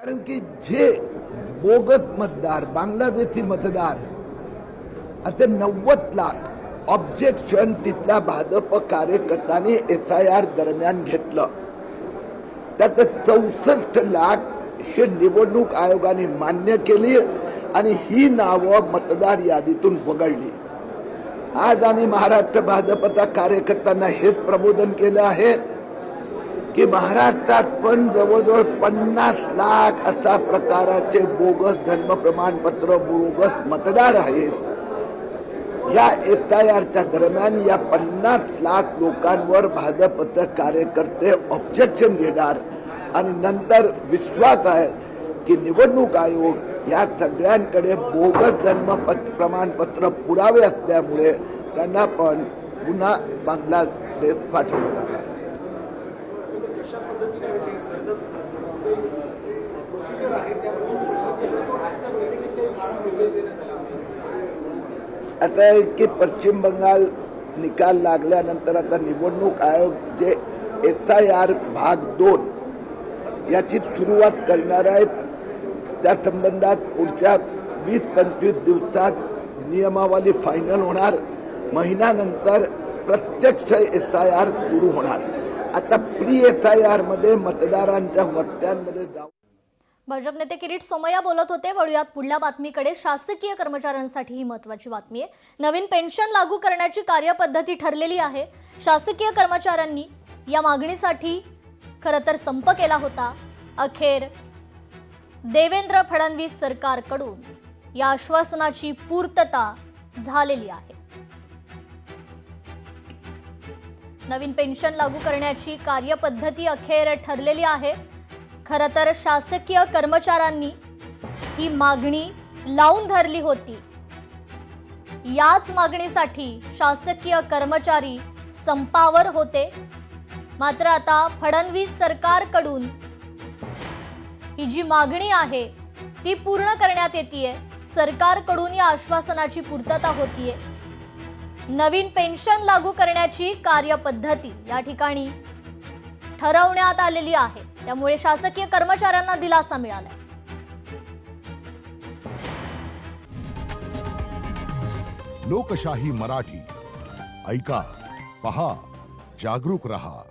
कारण की जे बोगस मतदार बांगलादेशी मतदार असे 90 लाख ऑब्जेक्शन तिथल्या भाजप कार्यकर्त्यांनी SIR दरम्यान घेतलं. त्यात 64 लाख हे निवडणूक आयोगाने मान्य केली आणि ही नावं मतदार यादीतून वगळली. आज आम्ही महाराष्ट्र भाजपच्या कार्यकर्त्यांना हेच प्रबोधन केलं आहे की महाराष्ट्रात पण जवळजवळ 50 लाख अशा प्रकाराचे बोगस जन्म प्रमाणपत्र बोगस मतदार आहेत. या SIRच्या दरम्यान या 50 लाख लोकांवर भाजपचे कार्यकर्ते ऑब्जेक्शन घेणार आणि नंतर विश्वास आहे की निवडणूक आयोग या सगळ्यांकडे बोगस जन्म प्रमाणपत्र पुरावे असल्यामुळे त्यांना पण पुन्हा बांगलादेश पाठवलं जाणार. आता आहे की पश्चिम बंगाल निकाल लागल्यानंतर आता निवडणूक आयोग जे SIR भाग 2 याची सुरुवात करणार आहेत. त्या संबंधात पुढच्या 20-25 दिवसात नियमावली फायनल होणार. महिन्यानंतर प्रत्यक्ष SIR सुरू होणार. आता प्री SIR मध्ये मतदारांच्या वस्त्यांमध्ये जाऊ. भाजप नेते किरीट सोमय्या बोलत होते. वळूयात पुढल्या बातमीकडे. शासकीय कर्मचाऱ्यांसाठी ही महत्त्वाची बातमी आहे. नवीन पेन्शन लागू करण्याची कार्यपद्धती ठरलेली आहे. शासकीय कर्मचाऱ्यांनी या मागणीसाठी खरं तर संप केला होता. अखेर देवेंद्र फडणवीस सरकारकडून या आश्वासनाची पूर्तता झालेली आहे. नवीन पेन्शन लागू करण्याची कार्यपद्धती अखेर ठरलेली आहे. खरं तर शासकीय कर्मचाऱ्यांनी ही मागणी लावून धरली होती. याच मागणीसाठी शासकीय कर्मचारी संपावर होते. मात्र आता फडणवीस सरकारकडून ही जी मागणी आहे ती पूर्ण करण्यात येतेय. सरकारकडून या आश्वासनाची पूर्तता होतीये. नवीन पेन्शन लागू करण्याची कार्यपद्धती या ठिकाणी ठरवण्यात आलेली आहे. त्यामुळे शासकीय कर्मचाऱ्यांना दिलासा मिळाला. लोकशाही मराठी ऐका, पहा, जागरूक रहा.